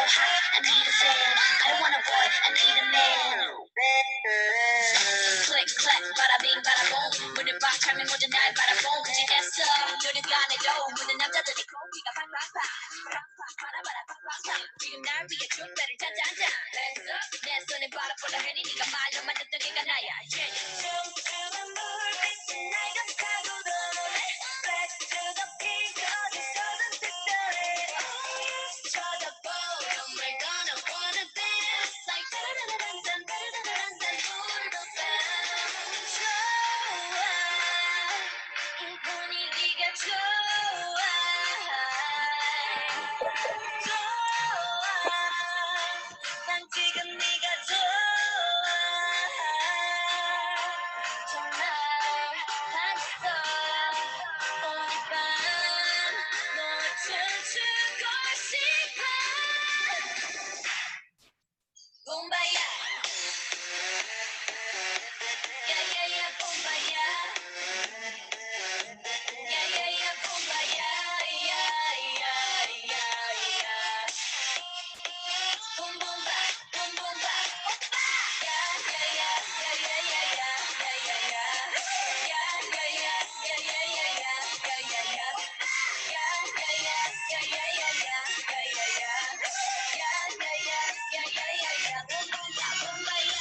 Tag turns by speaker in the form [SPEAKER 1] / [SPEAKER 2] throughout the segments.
[SPEAKER 1] hot, I need a fan. I don't want a boy, I need a man. Click, clack, bada bing, bada boom. 문을 박 차면 모두 날 바라본 그지겠어. 노래도 안 해도 묻는 남자들이 고기가 팡팡팡. 바라바라 팡팡팡. 지금 날 위해 족배를 짜잔짠. Hands up, 내 손에 바라보라 해니 네가 말로만 듣던 게가 나야. 춤추는 물빛은 날 gat하고도 Back to the peak 어디서든 특별해. 쳐다보, we're gonna wanna dance like 따라라란단 따라라란단 물도 좋아. 이 분위기가 좋아. 좋아. 난 지금 네가 좋아. 정말 반했어. 오늘 밤 너와 춤추고 싶어. 봄바야. 야야야 봄바야. 야야야 봄바야. 야야야야야. 봄봄바 봄봄바 오빠. 야야야야야야야야야야. 야야야야야야야야야. 야야야야야야야야야. 봄봄바 봄바야.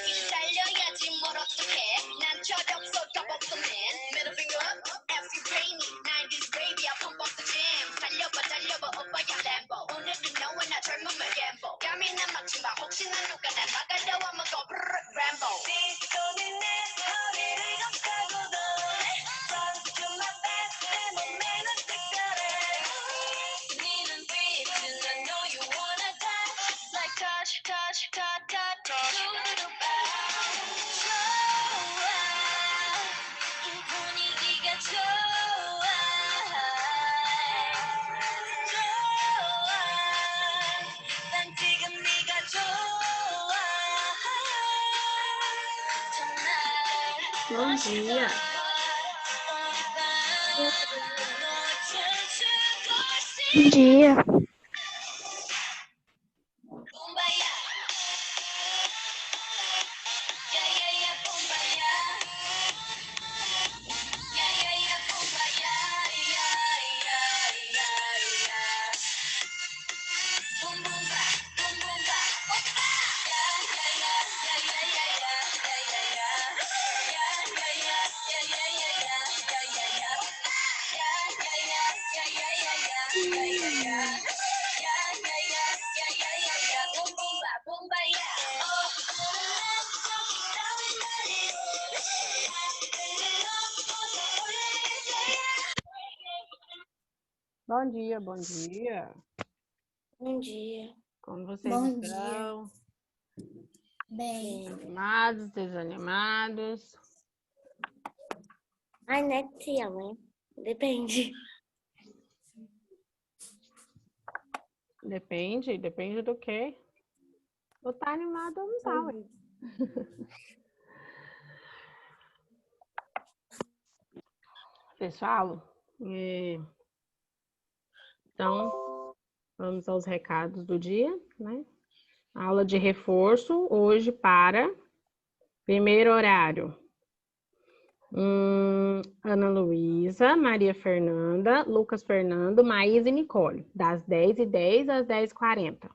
[SPEAKER 1] 이제 달려야지 뭘 어떡해. 난 저력서 더벅서맨. Middle finger up, every rainy 90s baby I pump up the jam. 달려봐 달려봐 오빠야 램보. 오늘은 너와 나 젊음을 gamble. 감이 난 막지마 혹시나 누가 날 막으려 하면 go Rambo. 네 손이 내 허리를 감싸고도 Run to my back 내 몸매는 특별해. 네 눈빛은 I know you wanna touch like touch touch touch touch touch. 좋아. 이 분위기가 좋아. 좋아. 난 지금 네가 좋아. 정말
[SPEAKER 2] Bom dia.
[SPEAKER 3] Bom dia.
[SPEAKER 1] 봄바야. 야야야 봄바야. 야야야 봄바야. 야야야야야. 봄봄바 봄봄바 오빠. 야야야야야야야야야. 야야야야야야야야야. 야야야야야야야야. 야야야야야야야. 봄봄바 봄바야.
[SPEAKER 2] Bom dia, bom dia.
[SPEAKER 3] Bom dia.
[SPEAKER 2] Como vocês
[SPEAKER 3] Bom
[SPEAKER 2] estão?
[SPEAKER 3] Bem.
[SPEAKER 2] Animados, desanimados?
[SPEAKER 3] Ai, né, tia, mãe? Depende.
[SPEAKER 2] Depende do quê? Ou tá animado ou não tá, ué. Pessoal, então, vamos aos recados do dia, né? Aula de reforço hoje para primeiro horário. Ana Luísa, Maria Fernanda, Lucas Fernando, Maísa e Nicole, das 10h10 às 10h40.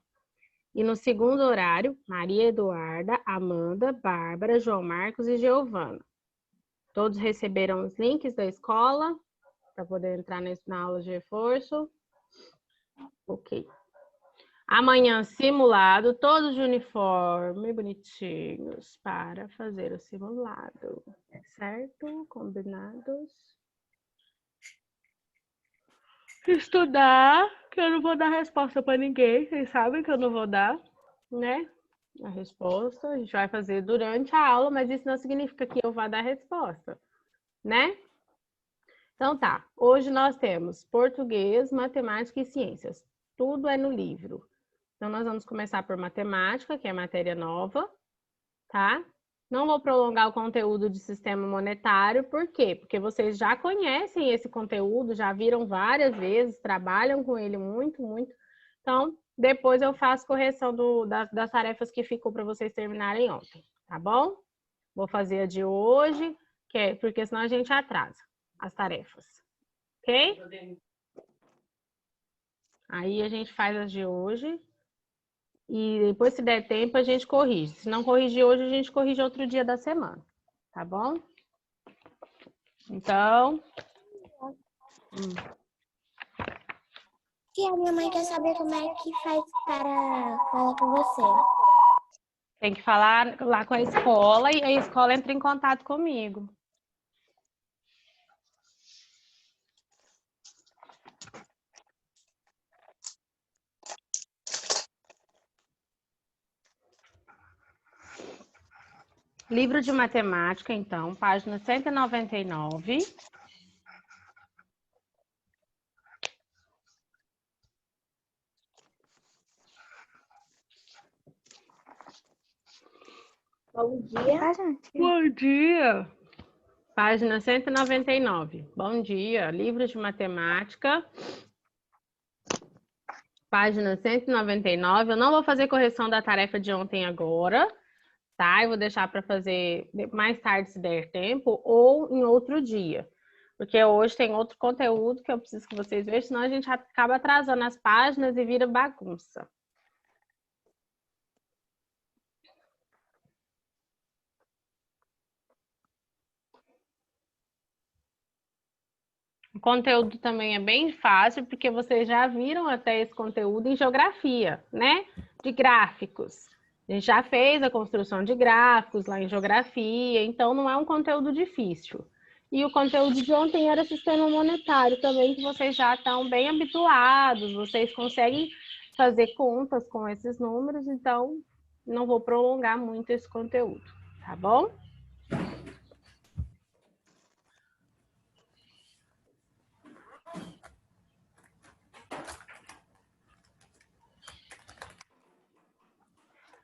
[SPEAKER 2] E no segundo horário, Maria Eduarda, Amanda, Bárbara, João Marcos e Giovana. Todos receberam os links da escola para poder entrar na aula de reforço. Ok. Amanhã, simulado, todos de uniforme, bonitinhos, para fazer o simulado. Certo? Combinados? Estudar, que eu não vou dar resposta para ninguém. Vocês sabem que eu não vou dar, né? A resposta a gente vai fazer durante a aula, mas isso não significa que eu vá dar a resposta, né? Então tá, hoje nós temos português, matemática e ciências. Tudo é no livro. Então nós vamos começar por matemática, que é matéria nova, tá? Não vou prolongar o conteúdo de sistema monetário, por quê? Porque vocês já conhecem esse conteúdo, já viram várias vezes, trabalham com ele muito, muito. Então, depois eu faço correção das tarefas que ficou para vocês terminarem ontem, tá bom? Vou fazer a de hoje, porque senão a gente atrasa as tarefas, ok? Aí a gente faz as de hoje. E depois, se der tempo, a gente corrige. Se não corrigir hoje, a gente corrige outro dia da semana. Tá bom? Então...
[SPEAKER 3] Tia, minha mãe quer saber como é que faz para falar com você.
[SPEAKER 2] Tem que falar lá com a escola e a escola entra em contato comigo. Livro de matemática, então, página 199.
[SPEAKER 3] Bom dia.
[SPEAKER 2] Bom dia! Página 199. Bom dia, livro de matemática. Página 199. Eu não vou fazer correção da tarefa de ontem agora, tá? Eu vou deixar para fazer mais tarde, se der tempo, ou em outro dia. Porque hoje tem outro conteúdo que eu preciso que vocês vejam, senão a gente acaba atrasando as páginas e vira bagunça. O conteúdo também é bem fácil, porque vocês já viram até esse conteúdo em geografia, né? De gráficos. A gente já fez a construção de gráficos lá em geografia, então não é um conteúdo difícil. E o conteúdo de ontem era sistema monetário também, que vocês já estão bem habituados, vocês conseguem fazer contas com esses números, então não vou prolongar muito esse conteúdo, tá bom?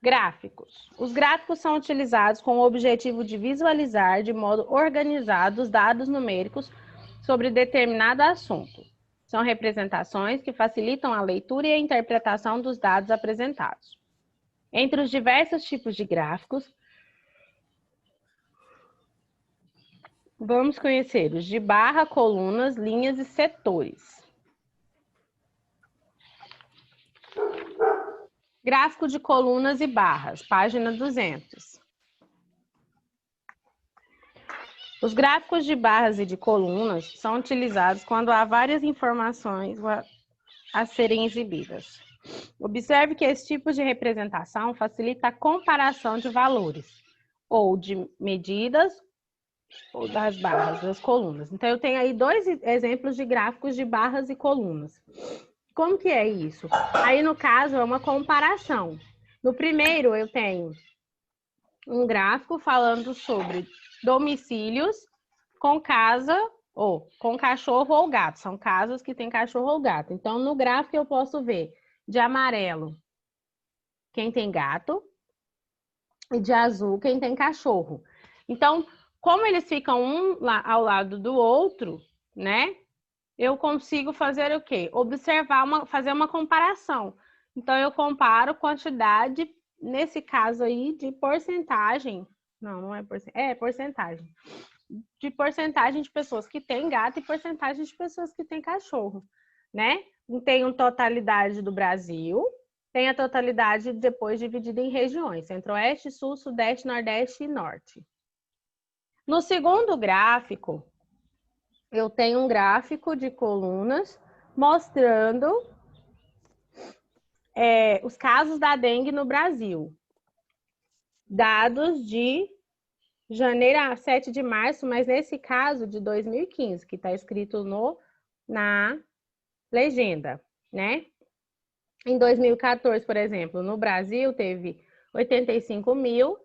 [SPEAKER 2] Gráficos. Os gráficos são utilizados com o objetivo de visualizar de modo organizado os dados numéricos sobre determinado assunto. São representações que facilitam a leitura e a interpretação dos dados apresentados. Entre os diversos tipos de gráficos, vamos conhecer os de barra, colunas, linhas e setores. Gráfico de colunas e barras, página 200. Os gráficos de barras e de colunas são utilizados quando há várias informações a serem exibidas. Observe que esse tipo de representação facilita a comparação de valores, ou de medidas, ou das barras, das colunas. Então, eu tenho aí dois exemplos de gráficos de barras e colunas. Como que é isso? Aí, no caso, é uma comparação. No primeiro, eu tenho um gráfico falando sobre domicílios com casa, ou com cachorro ou gato. São casas que tem cachorro ou gato. Então, no gráfico, eu posso ver de amarelo quem tem gato e de azul quem tem cachorro. Então, como eles ficam um ao lado do outro, né? Eu consigo fazer o quê? Observar, fazer uma comparação. Então, eu comparo quantidade, nesse caso aí, de porcentagem. Não é porcentagem. É porcentagem. De porcentagem de pessoas que têm gato e porcentagem de pessoas que têm cachorro, né? Tem a totalidade do Brasil, tem a totalidade depois dividida em regiões, Centro-Oeste, Sul, Sudeste, Nordeste e Norte. No segundo gráfico, eu tenho um gráfico de colunas mostrando os casos da dengue no Brasil. Dados de janeiro a 7 de março, mas nesse caso de 2015, que está escrito na legenda, né? Em 2014, por exemplo, no Brasil teve 85 mil,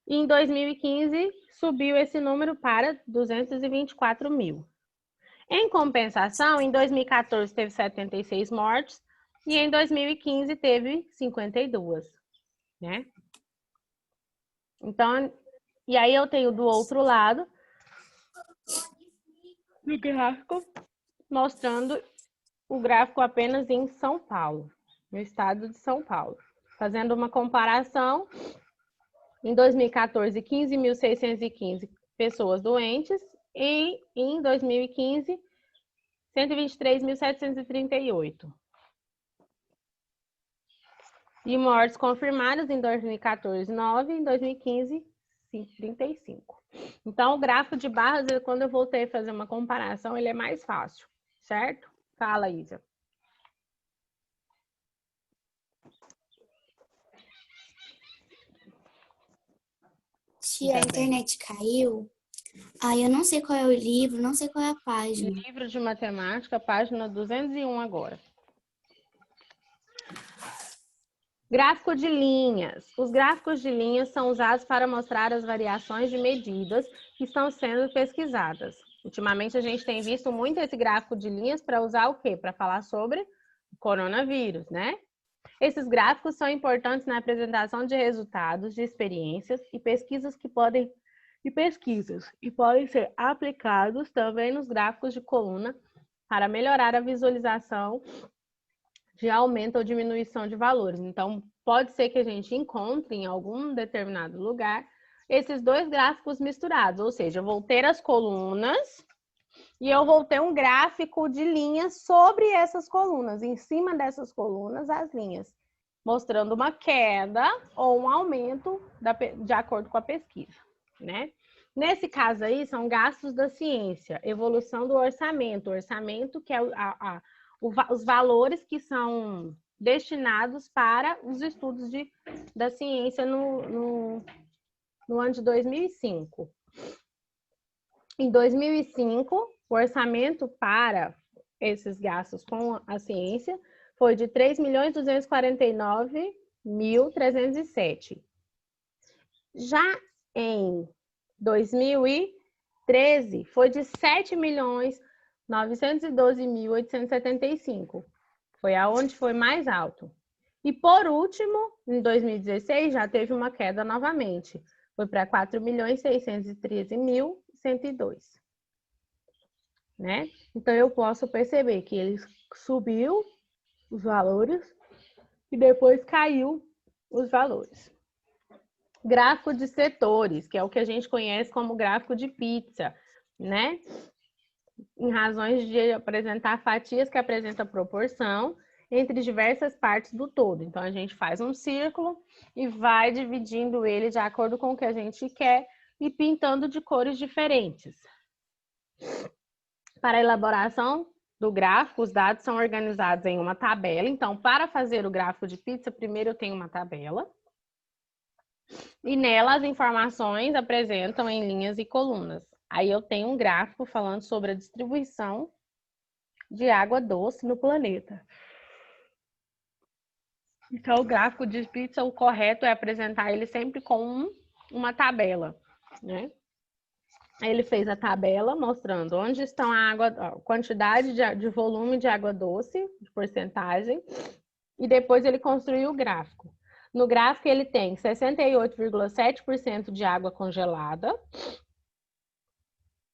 [SPEAKER 2] e em 2015 subiu esse número para 224 mil. Em compensação, em 2014 teve 76 mortes e em 2015 teve 52, né? Então, E aí eu tenho do outro lado o gráfico mostrando o gráfico apenas em São Paulo, no estado de São Paulo. Fazendo uma comparação, em 2014, 15.615 pessoas doentes e em 2015, 123.738. E mortes confirmadas em 2014, 9, em 2015, 35. Então, o gráfico de barras, quando eu voltei a fazer uma comparação, ele é mais fácil, certo? Fala, Isa.
[SPEAKER 3] Se a internet caiu, aí eu não sei qual é o livro, não sei qual é a página.
[SPEAKER 2] Livro de matemática, página 201 agora. Gráfico de linhas. Os gráficos de linhas são usados para mostrar as variações de medidas que estão sendo pesquisadas. Ultimamente, a gente tem visto muito esse gráfico de linhas para usar o quê? Para falar sobre o coronavírus, né? Esses gráficos são importantes na apresentação de resultados, de experiências e pesquisas que podem ser aplicados também nos gráficos de coluna para melhorar a visualização de aumento ou diminuição de valores. Então, pode ser que a gente encontre em algum determinado lugar esses dois gráficos misturados, ou seja, eu vou ter as colunas e eu vou ter um gráfico de linhas sobre essas colunas, em cima dessas colunas, as linhas, mostrando uma queda ou um aumento de acordo com a pesquisa, né? Nesse caso aí, são gastos da ciência, evolução do orçamento, que é os valores que são destinados para os estudos da ciência no ano de 2005. Em 2005, o orçamento para esses gastos com a ciência foi de 3.249.307. Já em 2013, foi de 7.912.875. Foi aonde foi mais alto. E por último, em 2016, já teve uma queda novamente. Foi para 4.613.102. Né? Então, eu posso perceber que ele subiu os valores e depois caiu os valores. Gráfico de setores, que é o que a gente conhece como gráfico de pizza, né? Em razões de apresentar fatias que apresentam proporção entre diversas partes do todo. Então, a gente faz um círculo e vai dividindo ele de acordo com o que a gente quer e pintando de cores diferentes. Para a elaboração do gráfico, os dados são organizados em uma tabela. Então, para fazer o gráfico de pizza, primeiro eu tenho uma tabela. E nela as informações apresentam em linhas e colunas. Aí eu tenho um gráfico falando sobre a distribuição de água doce no planeta. Então, o gráfico de pizza, o correto é apresentar ele sempre com uma tabela, né? Aí ele fez a tabela mostrando onde estão a água, a quantidade de volume de água doce, de porcentagem, e depois ele construiu o gráfico. No gráfico ele tem 68,7% de água congelada,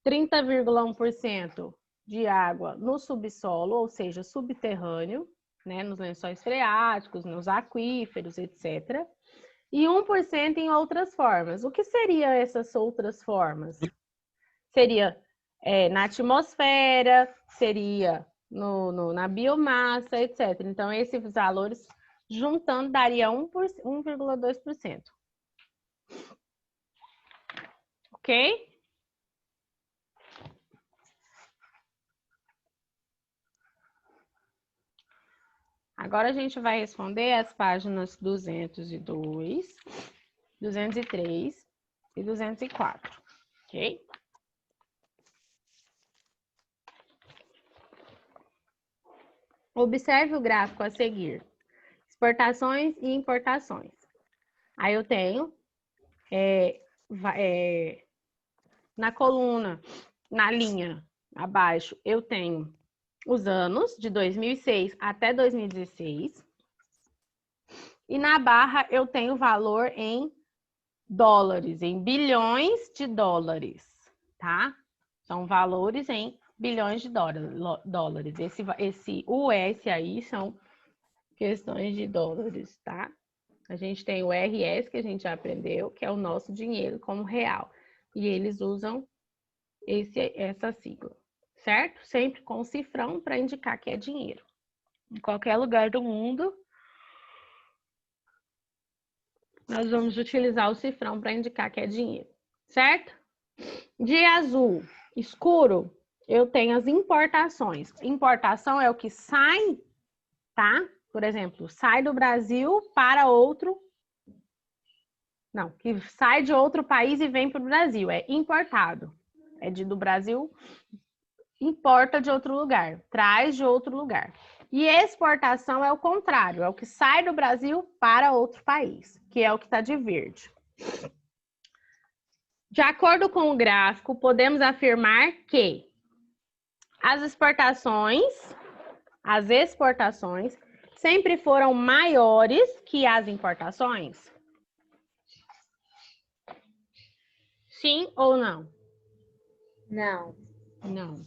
[SPEAKER 2] 30,1% de água no subsolo, ou seja, subterrâneo, né, nos lençóis freáticos, nos aquíferos, etc. E 1% em outras formas. O que seriam essas outras formas? Seria na atmosfera, seria na biomassa, etc. Então, esses valores, juntando, daria 1,2%. Ok? Agora a gente vai responder as páginas 202, 203 e 204, ok? Observe o gráfico a seguir. Exportações e importações. Aí eu tenho, na coluna, na linha abaixo, eu tenho os anos de 2006 até 2016. E na barra eu tenho o valor em dólares, em bilhões de dólares, tá? São valores em bilhões de dólares. Esse US aí são questões de dólares, tá? A gente tem o RS, que a gente já aprendeu, que é o nosso dinheiro como real. E eles usam essa sigla, certo? Sempre com o cifrão para indicar que é dinheiro. Em qualquer lugar do mundo, nós vamos utilizar o cifrão para indicar que é dinheiro, certo? De azul escuro, eu tenho as importações. Importação é o que sai, tá? Por exemplo, sai do Brasil para outro... Não, que sai de outro país e vem para o Brasil. É importado. É do Brasil, importa de outro lugar, traz de outro lugar. E exportação é o contrário, é o que sai do Brasil para outro país, que é o que está de verde. De acordo com o gráfico, podemos afirmar que as exportações sempre foram maiores que as importações? Sim ou não?
[SPEAKER 1] Não.
[SPEAKER 2] Não.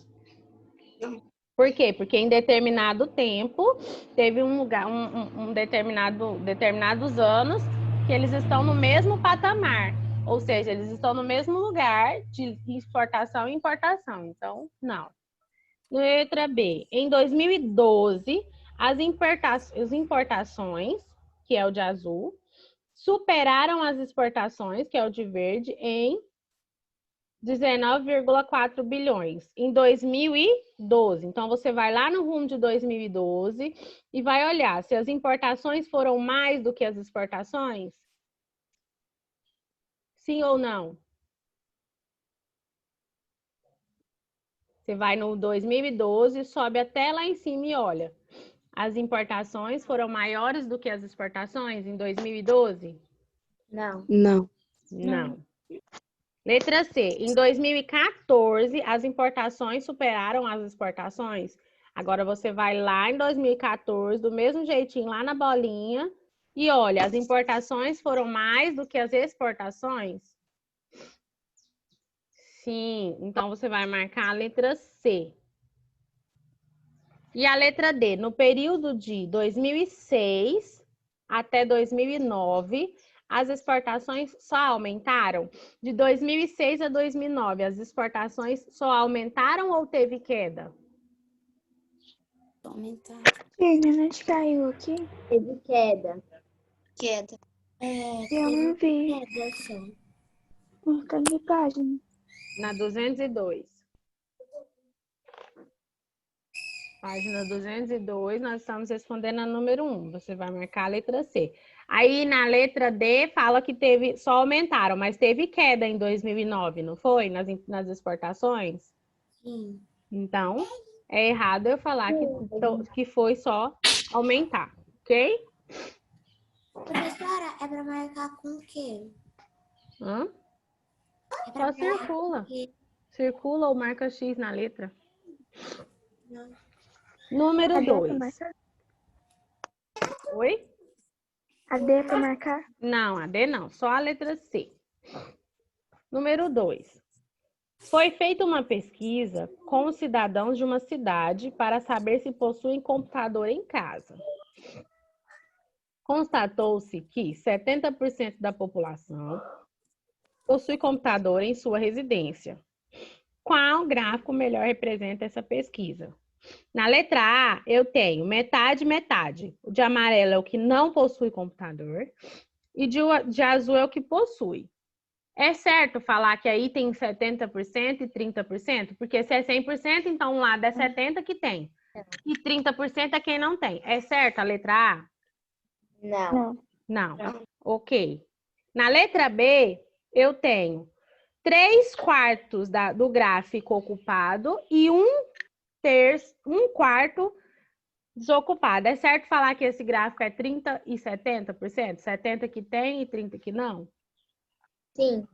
[SPEAKER 2] Por quê? Porque em determinado tempo, teve determinados anos que eles estão no mesmo patamar. Ou seja, eles estão no mesmo lugar de exportação e importação. Então, não. Letra B. Em 2012, as importações, que é o de azul, superaram as exportações, que é o de verde, em 19,4 bilhões em 2012. Então, você vai lá no rumo de 2012 e vai olhar se as importações foram mais do que as exportações. Sim ou não? Você vai no 2012, sobe até lá em cima e olha. As importações foram maiores do que as exportações em 2012?
[SPEAKER 1] Não.
[SPEAKER 3] Não.
[SPEAKER 2] Não. Letra C. Em 2014, as importações superaram as exportações? Agora você vai lá em 2014, do mesmo jeitinho, lá na bolinha, e olha, as importações foram mais do que as exportações? Sim, então você vai marcar a letra C. E a letra D. No período de 2006 até 2009, as exportações só aumentaram? De 2006 a 2009, as exportações só aumentaram ou teve queda?
[SPEAKER 3] Aumentar.
[SPEAKER 4] A internet caiu aqui.
[SPEAKER 1] Teve queda.
[SPEAKER 3] Queda.
[SPEAKER 4] Eu não vi.
[SPEAKER 3] Queda só.
[SPEAKER 4] Marcando de página.
[SPEAKER 2] Na 202. Página 202, nós estamos respondendo a número 1. Você vai marcar a letra C. Aí, na letra D, fala que só aumentaram, mas teve queda em 2009, não foi? Nas exportações?
[SPEAKER 3] Sim.
[SPEAKER 2] Então, é errado eu falar que foi só aumentar, ok?
[SPEAKER 3] Professora, é para marcar com o quê?
[SPEAKER 2] Hã?
[SPEAKER 3] É pra
[SPEAKER 2] Só
[SPEAKER 3] marcar
[SPEAKER 2] circula.
[SPEAKER 3] com o quê?
[SPEAKER 2] Circula ou marca X na letra.
[SPEAKER 3] Não.
[SPEAKER 2] Número
[SPEAKER 4] A D é pra
[SPEAKER 2] 2.
[SPEAKER 4] marcar?
[SPEAKER 2] Oi?
[SPEAKER 4] A D é pra marcar?
[SPEAKER 2] Não, a D não, só a letra C. Número 2. Foi feita uma pesquisa com os cidadãos de uma cidade para saber se possuem computador em casa. Constatou-se que 70% da população possui computador em sua residência. Qual gráfico melhor representa essa pesquisa? Na letra A, eu tenho metade, metade. O de amarelo é o que não possui computador e de azul é o que possui. É certo falar que aí tem 70% e 30%? Porque se é 100%, então um lado é 70% que tem. E 30% é quem não tem. É certo a letra A?
[SPEAKER 1] Não.
[SPEAKER 2] Não. Ok. Na letra B, eu tenho 3/4 do gráfico ocupado e 1/4 desocupado. É certo falar que esse gráfico é 30% e 70%? 70% que tem e 30% que não?
[SPEAKER 1] Sim.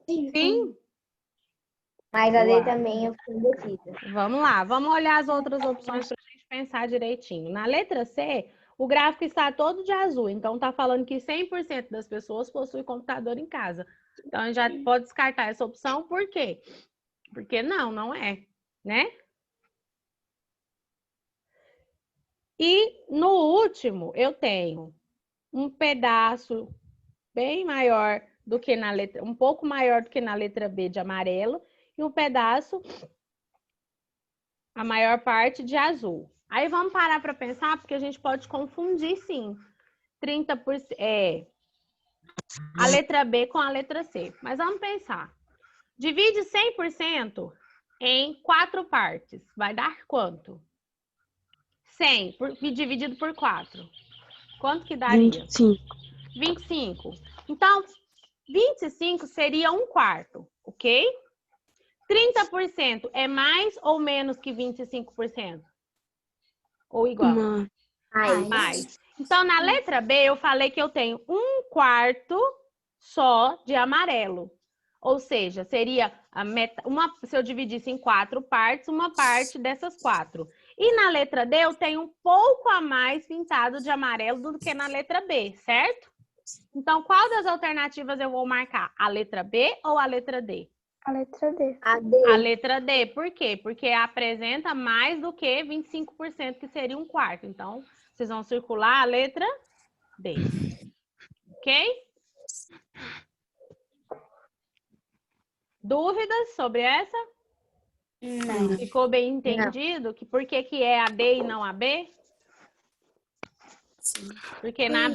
[SPEAKER 2] Sim?
[SPEAKER 1] Mas a D
[SPEAKER 2] Uau.
[SPEAKER 1] também eu fui indecisa.
[SPEAKER 2] Vamos lá, vamos olhar as outras opções para a gente pensar direitinho. Na letra C, O gráfico está todo de azul, então está falando que 100% das pessoas possuem computador em casa. Então, a gente já pode descartar essa opção, por quê? Porque não é, né? E no último, eu tenho um pedaço bem maior do que na letra, um pouco maior do que na letra B de amarelo, e um pedaço, a maior parte de azul. Aí vamos parar para pensar, porque a gente pode confundir, sim. 30%, a letra B com a letra C. Mas vamos pensar. Divide 100% em 4 partes. Vai dar quanto? 100 dividido por 4. Quanto que daria?
[SPEAKER 5] 25.
[SPEAKER 2] 25. Então, 25 seria 1/4, ok? 30% é mais ou menos que 25%? Ou igual? Mais. Então, na letra B, eu falei que eu tenho 1/4 só de amarelo. Ou seja, seria se eu dividisse em 4 partes, uma parte dessas 4. E na letra D, eu tenho um pouco a mais pintado de amarelo do que na letra B, certo? Então, qual das alternativas eu vou marcar? A letra B ou a letra D?
[SPEAKER 4] A letra D.
[SPEAKER 2] A letra D. Por quê? Porque apresenta mais do que 25%, que seria 1/4. Então, vocês vão circular a letra D. Ok? Dúvidas sobre essa?
[SPEAKER 3] Não.
[SPEAKER 2] Ficou bem entendido? Que por que é a D e não a B?
[SPEAKER 3] Sim.
[SPEAKER 2] Porque na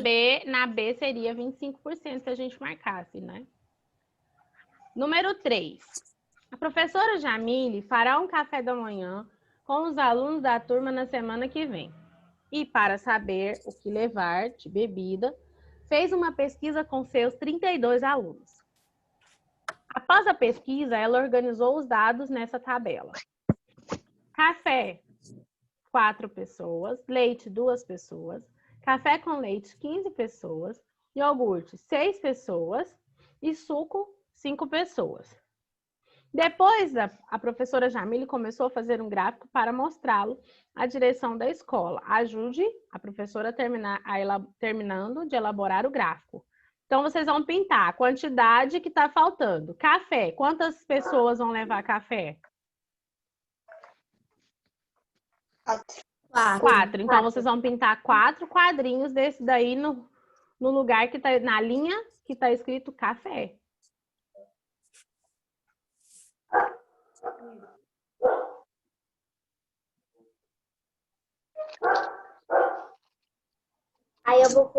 [SPEAKER 2] B seria 25% se a gente marcasse, né? Número 3. A professora Jamile fará um café da manhã com os alunos da turma na semana que vem. E para saber o que levar de bebida, fez uma pesquisa com seus 32 alunos. Após a pesquisa, ela organizou os dados nessa tabela. Café, 4 pessoas. Leite, 2 pessoas. Café com leite, 15 pessoas. Iogurte, 6 pessoas. E suco, 5 pessoas. Depois, a professora Jamile começou a fazer um gráfico para mostrá-lo à direção da escola. Ajude a professora terminando de elaborar o gráfico. Então, vocês vão pintar a quantidade que está faltando. Café, quantas pessoas vão levar café? 4. Então, vocês vão pintar 4 quadrinhos desse daí no lugar que está, na linha que está escrito café.
[SPEAKER 1] Aí eu vou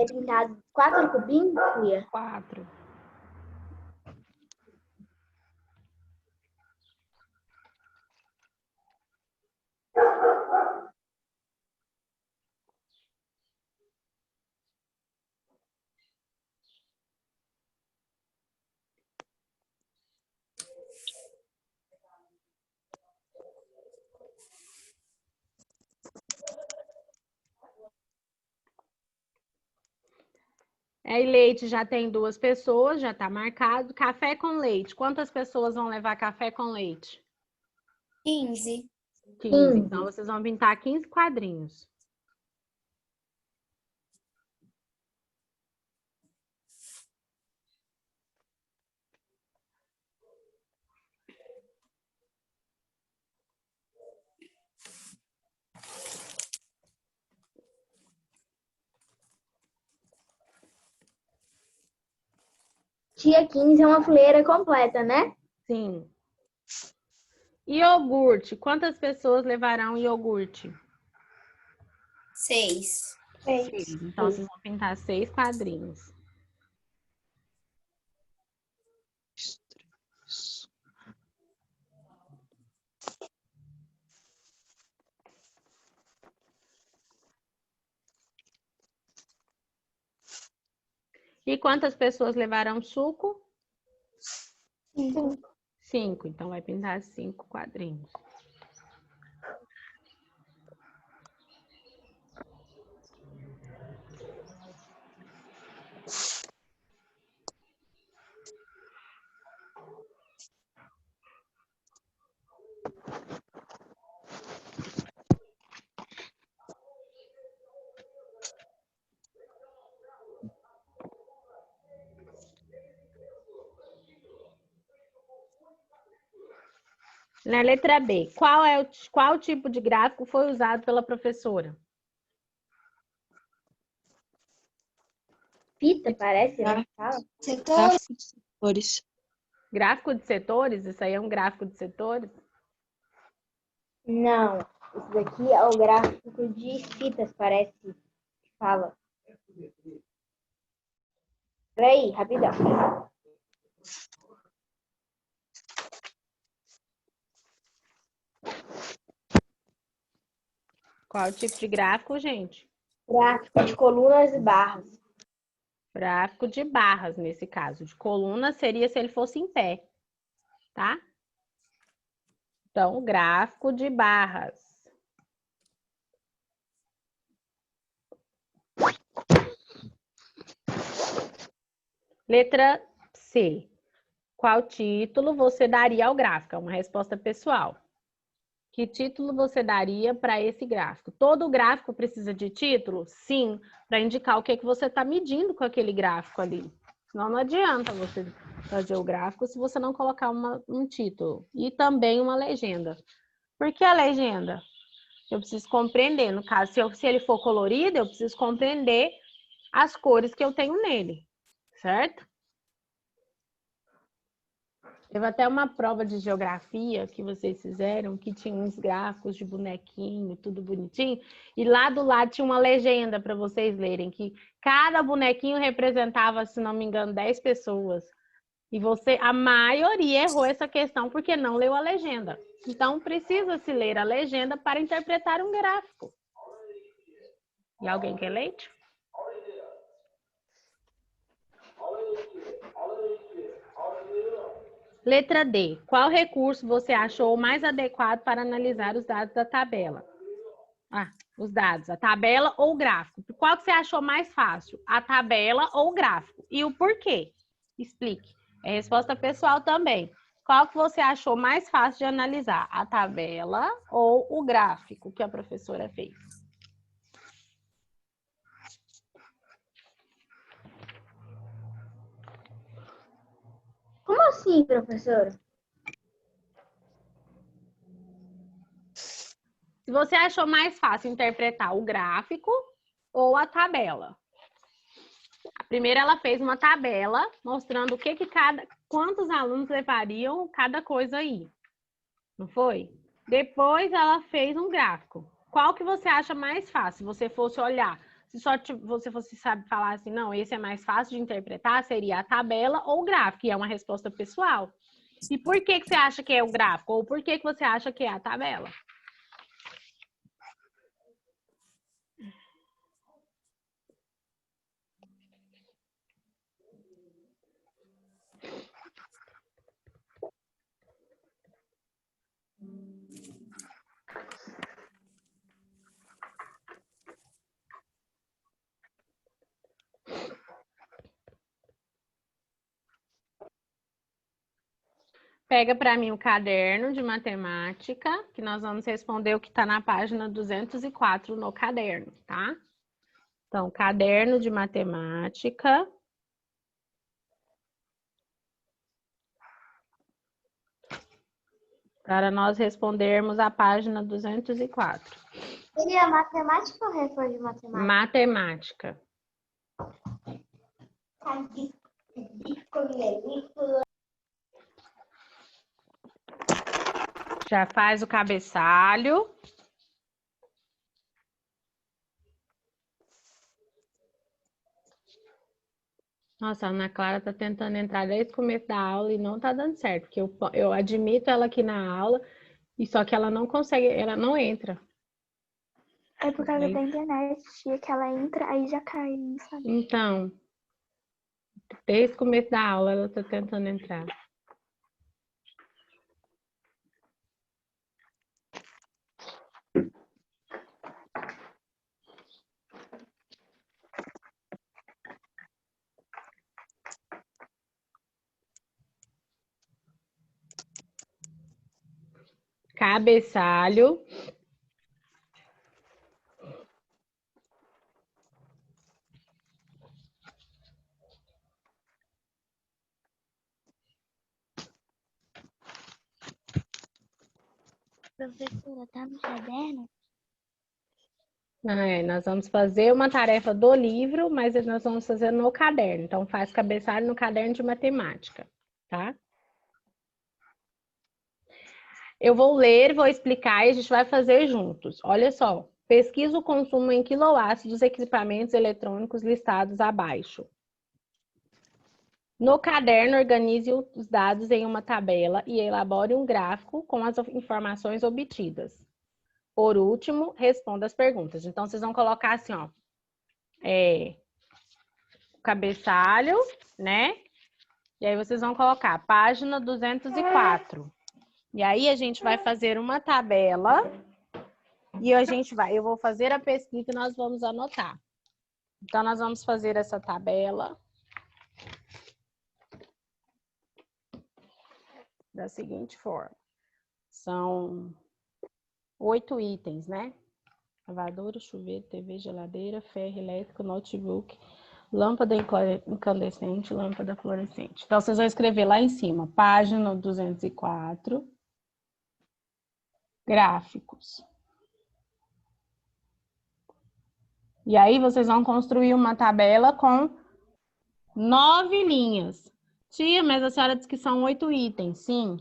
[SPEAKER 1] pintar 4 cubinhos, Fia.
[SPEAKER 2] 4. Aí, leite já tem 2 pessoas, já está marcado. Café com leite. Quantas pessoas vão levar café com leite?
[SPEAKER 3] 15.
[SPEAKER 2] 15. Então, vocês vão pintar 15 quadrinhos.
[SPEAKER 1] Tia, 15 é uma fileira completa, né?
[SPEAKER 2] Sim. Iogurte. Quantas pessoas levarão iogurte?
[SPEAKER 3] 6.
[SPEAKER 2] 6. Então, vocês vão pintar 6 quadrinhos. E quantas pessoas levarão suco?
[SPEAKER 4] 5.
[SPEAKER 2] 5. Então, vai pintar 5 quadrinhos. Na letra B, qual tipo de gráfico foi usado pela professora?
[SPEAKER 1] Fita, parece, né? Fala.
[SPEAKER 4] Setores.
[SPEAKER 2] Gráfico de setores? Isso aí é um gráfico de setores?
[SPEAKER 1] Não, isso daqui é o gráfico de fitas, parece que fala. Peraí, rapidão.
[SPEAKER 2] Qual tipo de gráfico, gente?
[SPEAKER 1] Gráfico de colunas e barras.
[SPEAKER 2] Gráfico de barras, nesse caso. De coluna seria se ele fosse em pé, tá? Então, gráfico de barras. Letra C. Qual título você daria ao gráfico? É uma resposta pessoal. Que título você daria para esse gráfico? Todo gráfico precisa de título? Sim, para indicar o que você está medindo com aquele gráfico ali. Senão não adianta você fazer o gráfico se você não colocar um título. E também uma legenda. Por que a legenda? Eu preciso compreender. No caso, se ele for colorido, eu preciso compreender as cores que eu tenho nele. Certo? Teve até uma prova de geografia que vocês fizeram, que tinha uns gráficos de bonequinho, tudo bonitinho, e lá do lado tinha uma legenda para vocês lerem, que cada bonequinho representava, se não me engano, 10 pessoas. E a maioria errou essa questão porque não leu a legenda. Então, precisa-se ler a legenda para interpretar um gráfico. E alguém quer leite? Letra D. Qual recurso você achou mais adequado para analisar os dados da tabela? Os dados, a tabela ou o gráfico. Qual que você achou mais fácil? A tabela ou o gráfico? E o porquê? Explique. É resposta pessoal também. Qual que você achou mais fácil de analisar? A tabela ou o gráfico que a professora fez?
[SPEAKER 1] Como assim, professora?
[SPEAKER 2] Se você achou mais fácil interpretar o gráfico ou a tabela. A primeira ela fez uma tabela mostrando quantos alunos levariam cada coisa aí. Não foi? Depois ela fez um gráfico. Qual que você acha mais fácil? Se você fosse olhar, se só você fosse sabe falar assim, não, esse é mais fácil de interpretar, seria a tabela ou o gráfico, e é uma resposta pessoal. E por que você acha que é o gráfico? Ou por que você acha que é a tabela? Pega para mim o caderno de matemática, que nós vamos responder o que está na página 204 no caderno, tá? Então, caderno de matemática. Para nós respondermos a página 204.
[SPEAKER 1] Seria matemática ou reforço de matemática?
[SPEAKER 2] Matemática. Já faz o cabeçalho. Nossa, a Ana Clara tá tentando entrar desde o começo da aula e não tá dando certo, porque eu admito ela aqui na aula, e só que ela não consegue, ela não entra.
[SPEAKER 4] É por causa da internet, tia, que ela entra, aí já cai, sabe?
[SPEAKER 2] Então, desde o começo da aula ela tá tentando entrar. Cabeçalho.
[SPEAKER 4] Professora, tá no caderno?
[SPEAKER 2] Nós vamos fazer uma tarefa do livro, mas nós vamos fazer no caderno. Então, faz cabeçalho no caderno de matemática, tá? Eu vou ler, vou explicar e a gente vai fazer juntos. Olha só, pesquisa o consumo em quilowatts dos equipamentos eletrônicos listados abaixo. No caderno, organize os dados em uma tabela e elabore um gráfico com as informações obtidas. Por último, responda as perguntas. Então, vocês vão colocar assim, ó, o cabeçalho, né? E aí vocês vão colocar página 204. E aí a gente vai fazer uma tabela e eu vou fazer a pesquisa e nós vamos anotar. Então, nós vamos fazer essa tabela da seguinte forma. São 8 itens, né? Lavadora, chuveiro, TV, geladeira, ferro elétrico, notebook, lâmpada incandescente, lâmpada fluorescente. Então, vocês vão escrever lá em cima, página 204, gráficos. E aí, vocês vão construir uma tabela com 9 linhas. Tia, mas a senhora disse que são 8 itens. Sim,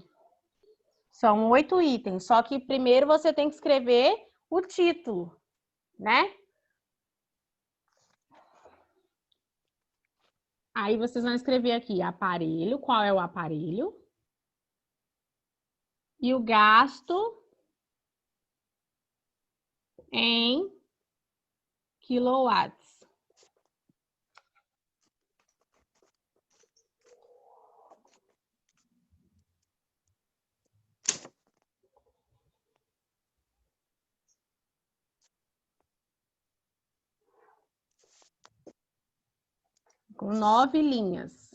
[SPEAKER 2] são 8 itens. Só que primeiro você tem que escrever o título, né? Aí vocês vão escrever aqui aparelho, qual é o aparelho? E o gasto em quilowatts. Com 9 linhas.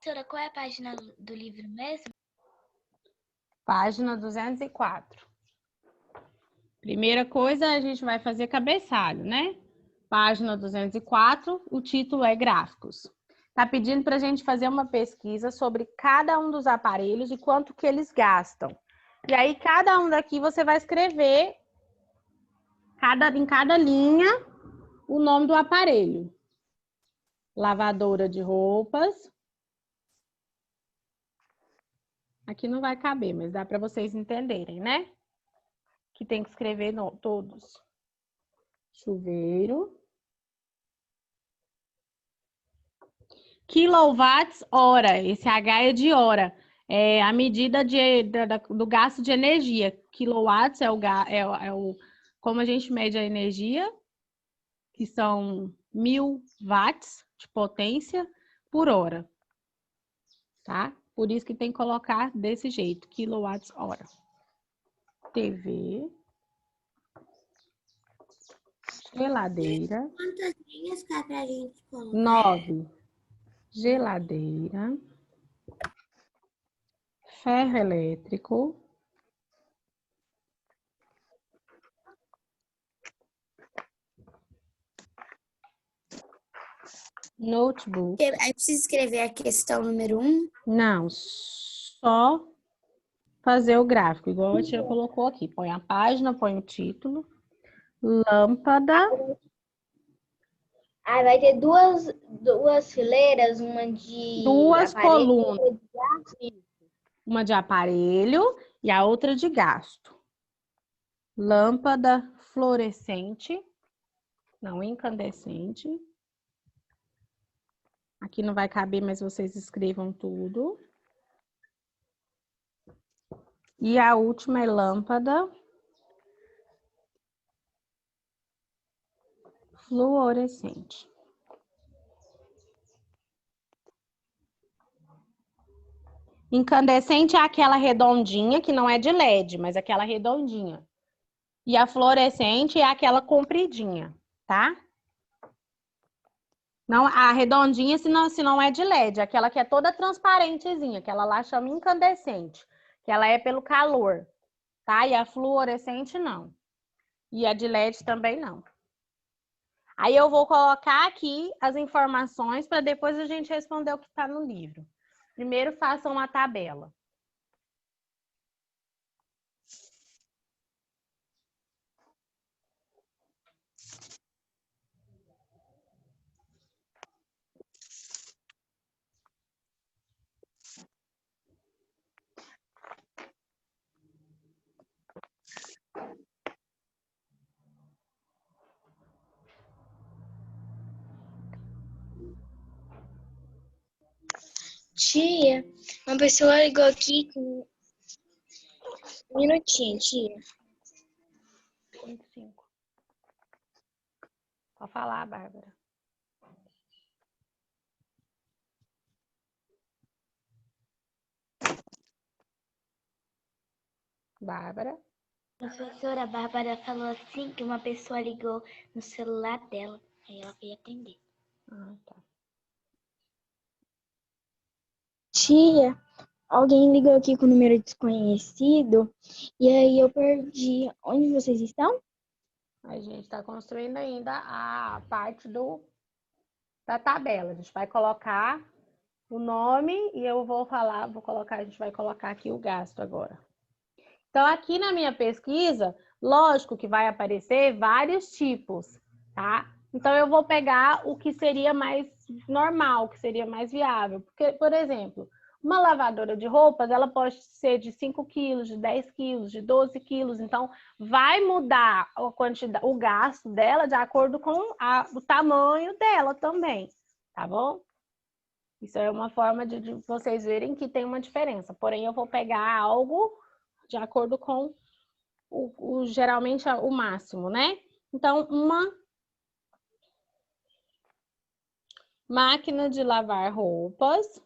[SPEAKER 4] Professora, qual é a página do livro mesmo?
[SPEAKER 2] Página 204. Primeira coisa, a gente vai fazer cabeçalho, né? Página 204, o título é gráficos. Tá pedindo para a gente fazer uma pesquisa sobre cada um dos aparelhos e quanto que eles gastam. E aí, cada um daqui você vai escrever, em cada linha, o nome do aparelho. Lavadora de roupas. Aqui não vai caber, mas dá para vocês entenderem, né? Que tem que escrever todos. Chuveiro. Quilowatts hora. Esse H é de hora. É a medida do gasto de energia. Quilowatts como a gente mede a energia, que são 1000 watts de potência por hora. Tá? Por isso que tem que colocar desse jeito, quilowatts hora. TV. Geladeira.
[SPEAKER 3] Quantas linhas cai pra gente colocar?
[SPEAKER 2] 9. Geladeira. Ferro elétrico. Notebook.
[SPEAKER 3] Aí precisa escrever a questão número 1?
[SPEAKER 2] Não, só fazer o gráfico, igual a tia colocou aqui. Põe a página, põe o título. Lâmpada.
[SPEAKER 1] Aí vai ter duas fileiras, uma de
[SPEAKER 2] Duas
[SPEAKER 1] aparelho,
[SPEAKER 2] colunas. Uma de aparelho e a outra de gasto. Lâmpada fluorescente. Não, incandescente. Aqui não vai caber, mas vocês escrevam tudo. E a última é lâmpada fluorescente. Incandescente é aquela redondinha, que não é de LED, mas aquela redondinha. E a fluorescente é aquela compridinha, tá? Não, a redondinha, se não é de LED, aquela que é toda transparentezinha, aquela lá chama incandescente, que ela é pelo calor, tá? E a fluorescente não. E a de LED também não. Aí eu vou colocar aqui as informações para depois a gente responder o que está no livro. Primeiro, façam uma tabela.
[SPEAKER 3] Tia, uma pessoa ligou aqui com... Um minutinho, tia.
[SPEAKER 2] 25. Pode falar, Bárbara. Bárbara.
[SPEAKER 3] Professora, a Bárbara falou assim que uma pessoa ligou no celular dela. Aí ela veio atender.
[SPEAKER 2] Ah, tá.
[SPEAKER 3] Tia, alguém ligou aqui com o número desconhecido e aí eu perdi. Onde vocês estão?
[SPEAKER 2] A gente está construindo ainda a parte da tabela. A gente vai colocar o nome e eu vou colocar, a gente vai colocar aqui o gasto agora. Então, aqui na minha pesquisa, lógico que vai aparecer vários tipos, tá? Então, eu vou pegar o que seria mais normal, o que seria mais viável. Porque, por exemplo, uma lavadora de roupas, ela pode ser de 5 quilos, de 10 quilos, de 12 quilos. Então, vai mudar a quantidade, o gasto dela de acordo com o tamanho dela também, tá bom? Isso é uma forma de vocês verem que tem uma diferença. Porém, eu vou pegar algo de acordo com geralmente o máximo, né? Então, uma máquina de lavar roupas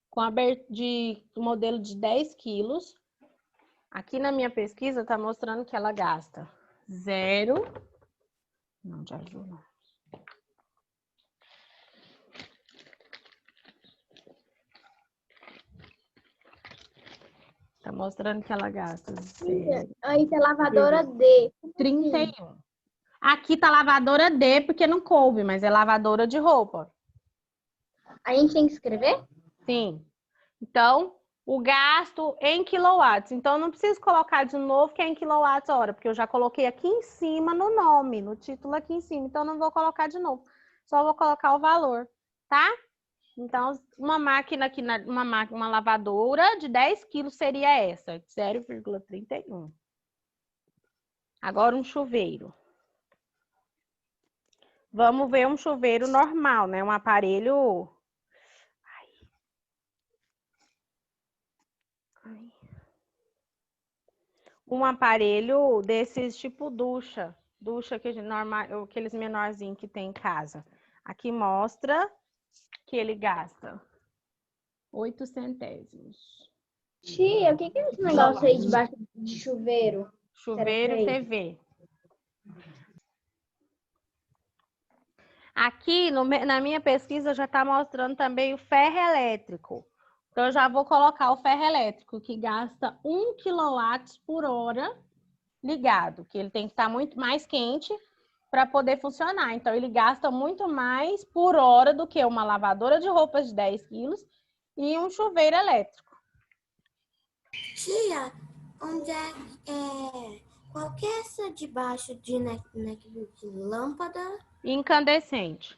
[SPEAKER 2] com modelo de 10 quilos. Aqui na minha pesquisa está mostrando que ela gasta 0. Não, de azul não. Tá mostrando que ela gasta 0.
[SPEAKER 3] Aí tem lavadora D.
[SPEAKER 2] 31. Aqui tá lavadora D porque não coube, mas é lavadora de roupa.
[SPEAKER 3] A gente tem que escrever?
[SPEAKER 2] Sim. Então, o gasto em quilowatts. Então, eu não preciso colocar de novo que é em quilowatts-hora, porque eu já coloquei aqui em cima no nome, no título aqui em cima. Então, não vou colocar de novo. Só vou colocar o valor, tá? Então, uma máquina aqui, uma lavadora de 10 quilos seria essa, 0,31. Agora, um chuveiro. Vamos ver um chuveiro normal, né? Um aparelho... Um aparelho desses tipo ducha aqueles menorzinhos que tem em casa. Aqui mostra que ele gasta 8 centésimos.
[SPEAKER 3] Tia, o que é esse negócio aí debaixo de chuveiro?
[SPEAKER 2] Chuveiro TV. Aqui na minha pesquisa já está mostrando também o ferro elétrico. Então, eu já vou colocar o ferro elétrico, que gasta 1 kWh ligado, que ele tem que estar muito mais quente para poder funcionar. Então, ele gasta muito mais por hora do que uma lavadora de roupas de 10 quilos e um chuveiro elétrico.
[SPEAKER 3] Tia, qual que é essa debaixo de lâmpada
[SPEAKER 2] Incandescente.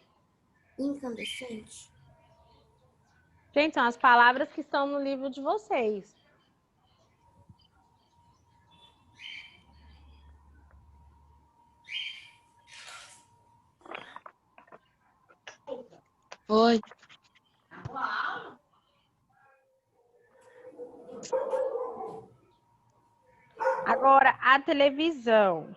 [SPEAKER 3] incandescente?
[SPEAKER 2] Gente, são as palavras que estão no livro de vocês.
[SPEAKER 3] Oi.
[SPEAKER 2] Agora, a televisão.